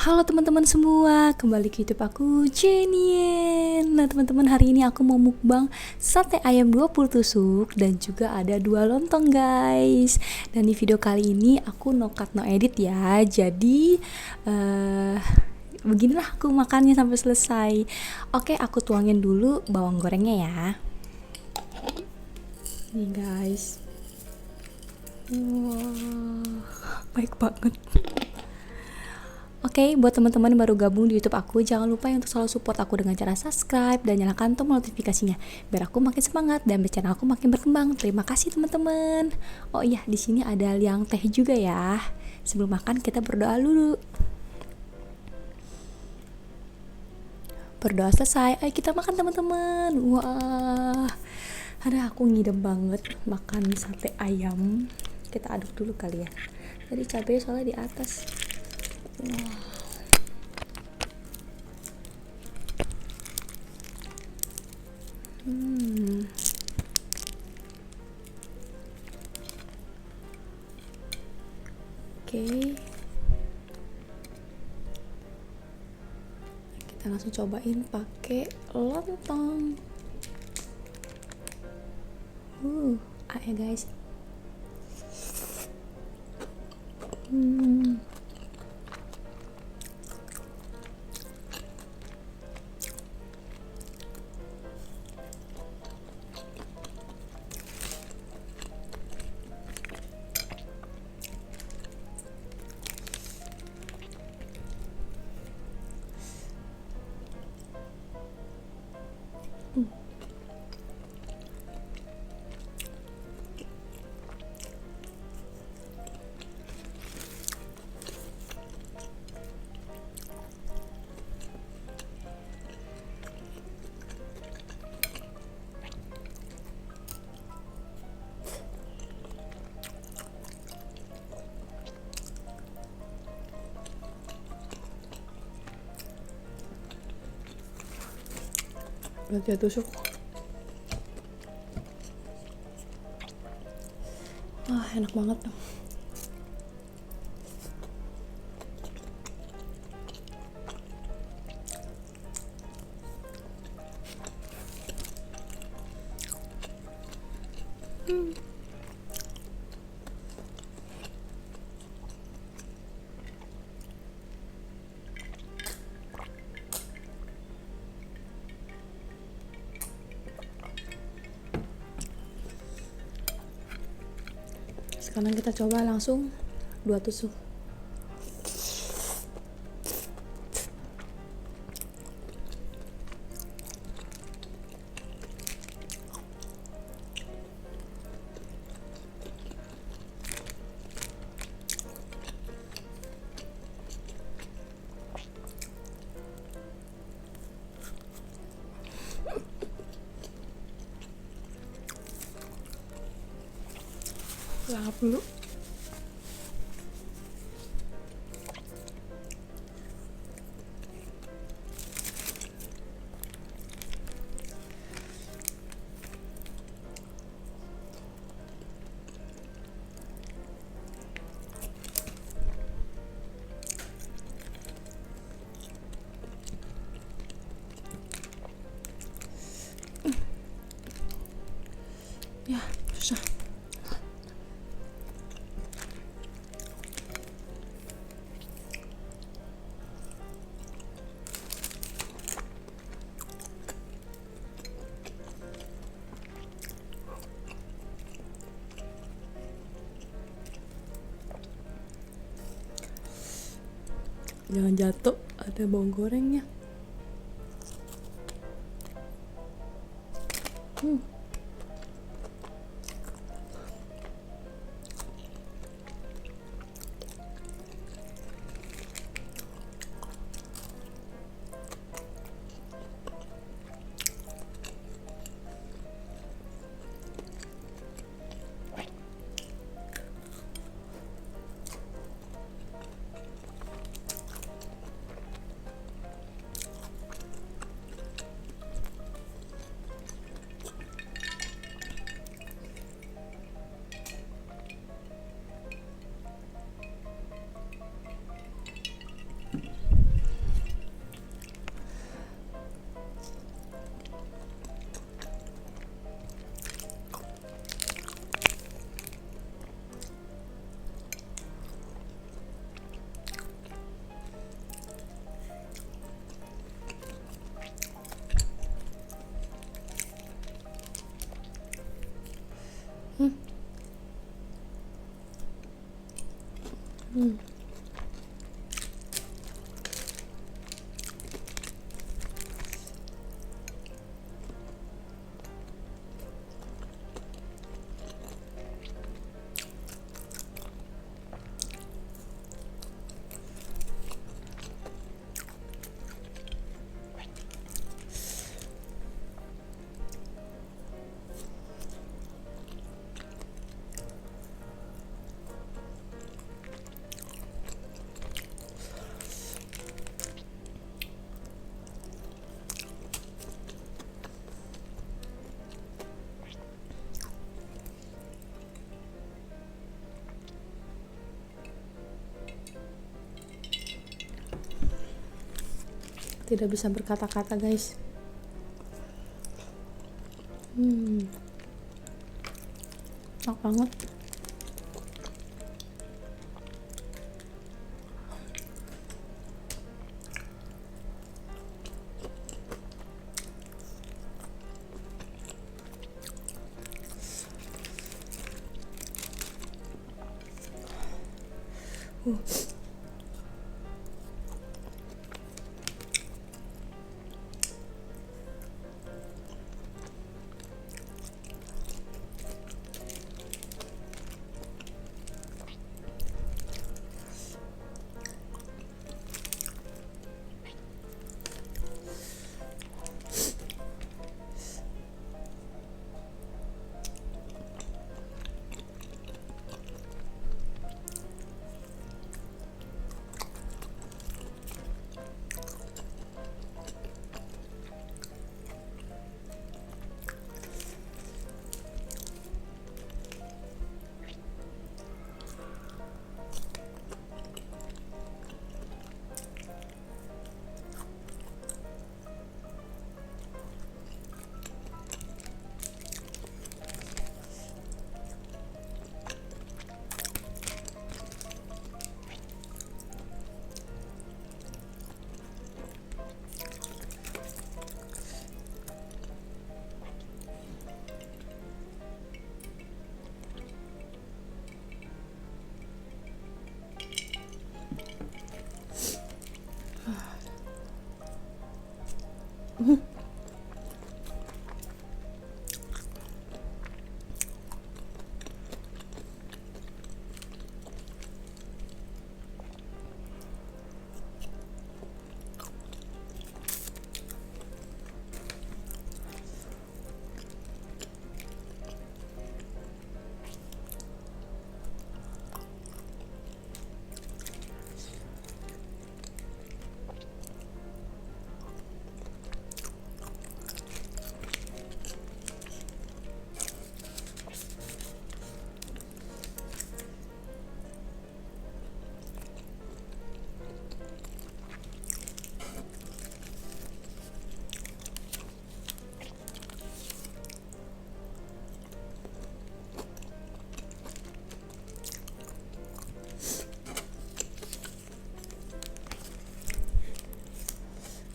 Halo teman-teman semua, kembali ke YouTube aku, Jenien. Nah teman-teman, hari ini aku mau mukbang sate ayam 20 tusuk dan juga ada 2 lontong guys. Dan di video kali ini aku no cut no edit ya. Jadi beginilah aku makannya sampai selesai. Oke, aku tuangin dulu bawang gorengnya ya. Nih guys. Wow, baik banget. Oke, buat teman-teman yang baru gabung di YouTube aku, jangan lupa untuk selalu support aku dengan cara subscribe dan nyalakan tombol notifikasinya, biar aku makin semangat dan channel aku makin berkembang. Terima kasih teman-teman. Oh iya, di sini ada liang teh juga ya. Sebelum makan kita berdoa dulu. Berdoa selesai, ayo kita makan teman-teman. Wah, ada aku ngidam banget makan sate ayam. Kita aduk dulu kali ya. Tadi cabenya soalnya di atas. Wah. Oke. Kita langsung cobain pakai lontong. Ya guys. Berarti tusuk. Wah, enak banget. Sekarang kita coba langsung 2 tusuk. Lahap dulu. Ya, susah. Jangan jatuh, ada bawang gorengnya. Tidak bisa berkata-kata guys. Enak banget.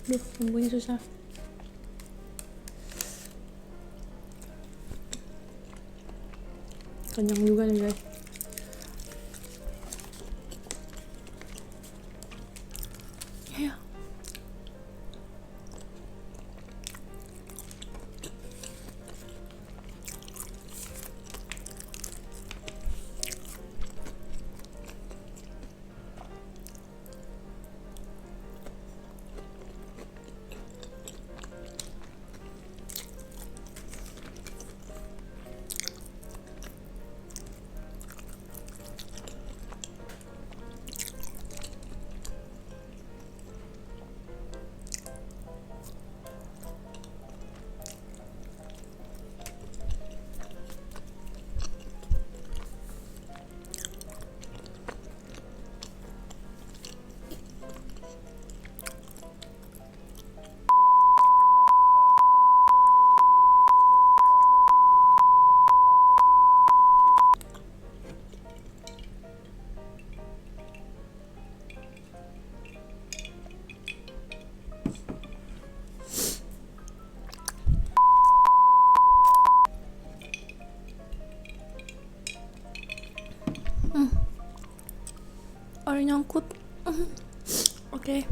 Duh, bumbunya susah. Kenyang juga nih guys. Ya. ada nyangkut. Oke.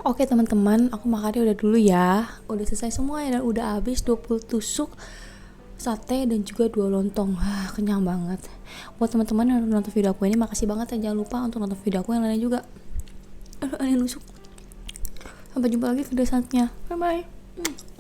Oke teman-teman, aku makannya udah dulu ya. Udah selesai semua ya, dan udah habis 20 tusuk sate dan juga 2 lontong. Kenyang banget. Buat teman-teman yang udah nonton video aku ini, makasih banget ya. Jangan lupa untuk nonton video aku yang lainnya juga. Aduh, ada yang nusuk. Sampai jumpa lagi video selanjutnya. Bye bye.